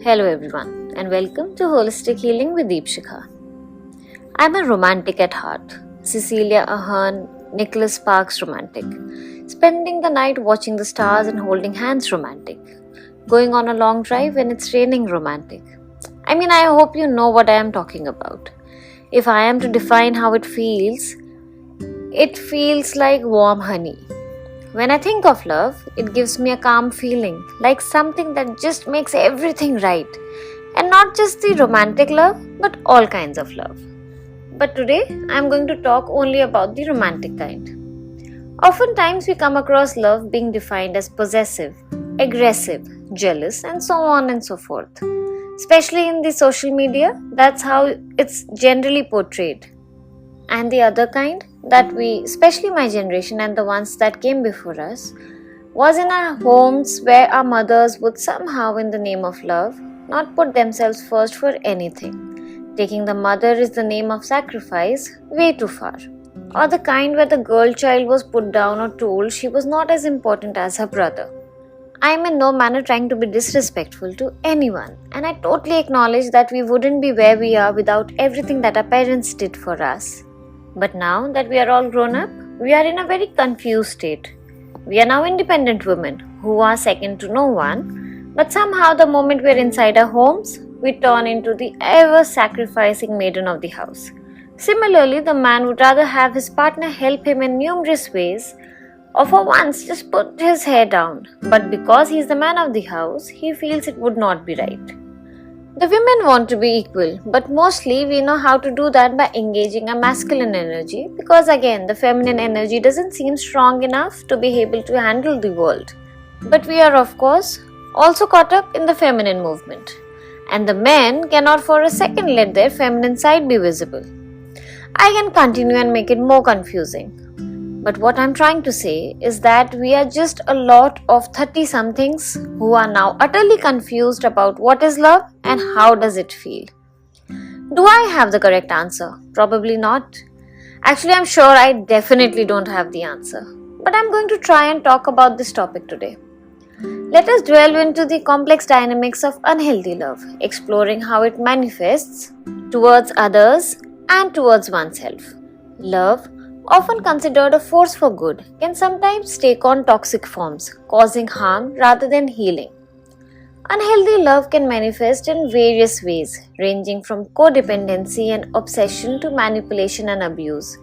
Hello everyone and welcome to Holistic Healing with Deepshikha. I'm a romantic at heart, Cecilia Ahern, Nicholas Sparks romantic, spending the night watching the stars and holding hands romantic, going on a long drive when it's raining romantic. I hope you know what I am talking about. If I am to define how it feels like warm honey. When I think of love, it gives me a calm feeling, like something that just makes everything right. And not just the romantic love, but all kinds of love. But today, I am going to talk only about the romantic kind. Oftentimes, we come across love being defined as possessive, aggressive, jealous, and so on and so forth. Especially in the social media, that's how it's generally portrayed. And the other kind that we, especially my generation and the ones that came before us, was in our homes where our mothers would somehow, in the name of love, not put themselves first for anything. Taking the mother is the name of sacrifice way too far. Or the kind where the girl child was put down or told she was not as important as her brother. I am in no manner trying to be disrespectful to anyone, and I totally acknowledge that we wouldn't be where we are without everything that our parents did for us. But now that we are all grown up, we are in a very confused state. We are now independent women who are second to no one, but somehow the moment we are inside our homes, we turn into the ever-sacrificing maiden of the house. Similarly, the man would rather have his partner help him in numerous ways, or for once just put his hair down. But because he is the man of the house, he feels it would not be right. The women want to be equal, but mostly we know how to do that by engaging a masculine energy because again, the feminine energy doesn't seem strong enough to be able to handle the world. But we are of course also caught up in the feminine movement, and the men cannot for a second let their feminine side be visible. I can continue and make it more confusing. But what I'm trying to say is that we are just a lot of 30-somethings who are now utterly confused about what is love and how does it feel. Do I have the correct answer? Probably not. Actually, I'm sure I definitely don't have the answer. But I'm going to try and talk about this topic today. Let us delve into the complex dynamics of unhealthy love, exploring how it manifests towards others and towards oneself. Love, often considered a force for good, can sometimes take on toxic forms, causing harm rather than healing. Unhealthy love can manifest in various ways, ranging from codependency and obsession to manipulation and abuse.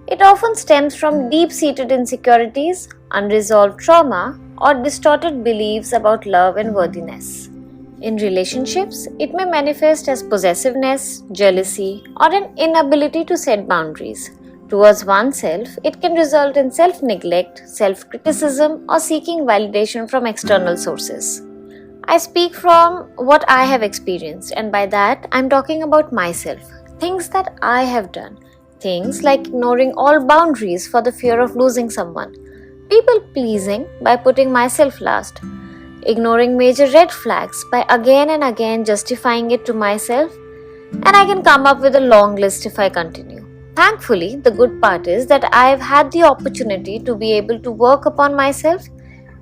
It often stems from deep-seated insecurities, unresolved trauma, or distorted beliefs about love and worthiness. In relationships, it may manifest as possessiveness, jealousy, or an inability to set boundaries. Towards oneself, it can result in self-neglect, self-criticism, or seeking validation from external sources. I speak from what I have experienced, and by that, I'm talking about myself. Things that I have done. Things like ignoring all boundaries for the fear of losing someone. People-pleasing by putting myself last. Ignoring major red flags by again and again justifying it to myself. And I can come up with a long list if I continue. Thankfully, the good part is that I have had the opportunity to be able to work upon myself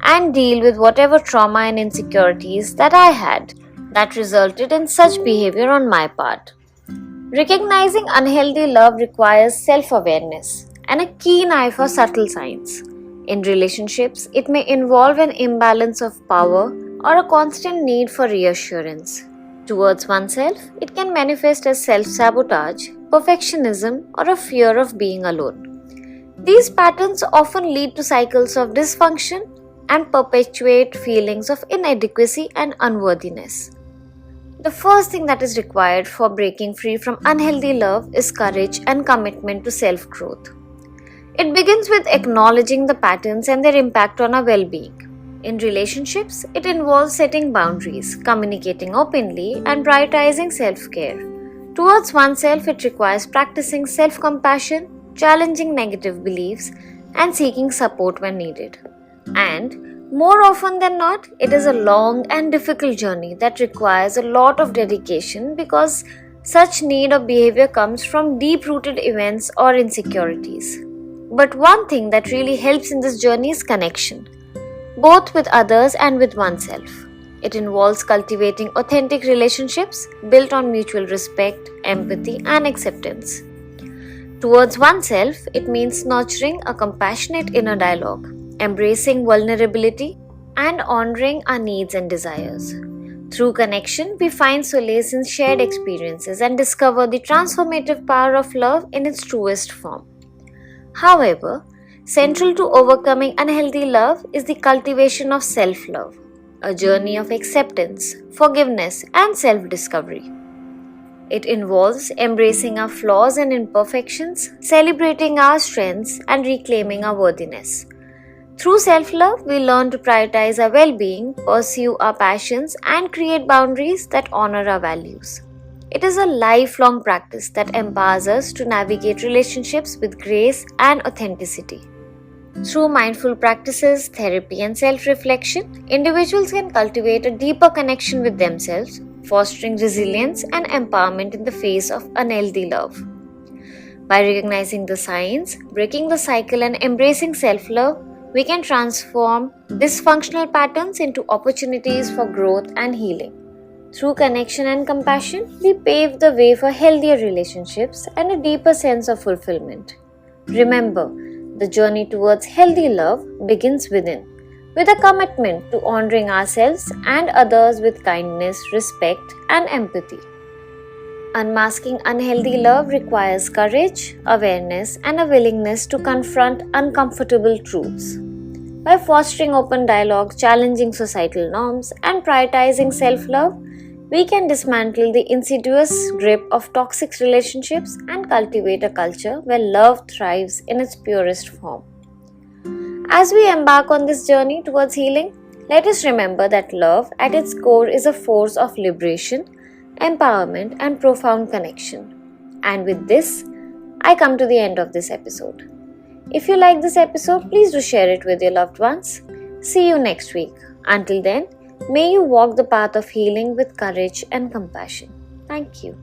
and deal with whatever trauma and insecurities that I had that resulted in such behavior on my part. Recognizing unhealthy love requires self-awareness and a keen eye for subtle signs. In relationships, it may involve an imbalance of power or a constant need for reassurance. Towards oneself, it can manifest as self-sabotage, perfectionism, or a fear of being alone. These patterns often lead to cycles of dysfunction and perpetuate feelings of inadequacy and unworthiness. The first thing that is required for breaking free from unhealthy love is courage and commitment to self-growth. It begins with acknowledging the patterns and their impact on our well-being. In relationships, it involves setting boundaries, communicating openly, and prioritizing self-care. Towards oneself, it requires practicing self-compassion, challenging negative beliefs, and seeking support when needed. And more often than not, it is a long and difficult journey that requires a lot of dedication because such need or behavior comes from deep-rooted events or insecurities. But one thing that really helps in this journey is connection, both with others and with oneself. It involves cultivating authentic relationships built on mutual respect, empathy, and acceptance. Towards oneself, it means nurturing a compassionate inner dialogue, embracing vulnerability, and honoring our needs and desires. Through connection, we find solace in shared experiences and discover the transformative power of love in its truest form. However, central to overcoming unhealthy love is the cultivation of self love, a journey of acceptance, forgiveness, and self discovery. It involves embracing our flaws and imperfections, celebrating our strengths, and reclaiming our worthiness. Through self love, we learn to prioritize our well being, pursue our passions, and create boundaries that honor our values. It is a lifelong practice that empowers us to navigate relationships with grace and authenticity. Through mindful practices, therapy, and self reflection, individuals can cultivate a deeper connection with themselves, fostering resilience and empowerment in the face of unhealthy love. By recognizing the signs, breaking the cycle, and embracing self love, we can transform dysfunctional patterns into opportunities for growth and healing. Through connection and compassion, we pave the way for healthier relationships and a deeper sense of fulfillment. Remember, the journey towards healthy love begins within, with a commitment to honoring ourselves and others with kindness, respect, and empathy. Unmasking unhealthy love requires courage, awareness, and a willingness to confront uncomfortable truths. By fostering open dialogue, challenging societal norms, and prioritizing self love, we can dismantle the insidious grip of toxic relationships and cultivate a culture where love thrives in its purest form. As we embark on this journey towards healing, let us remember that love at its core is a force of liberation, empowerment, and profound connection. And with this, I come to the end of this episode. If you like this episode, please do share it with your loved ones. See you next week. Until then, may you walk the path of healing with courage and compassion. Thank you.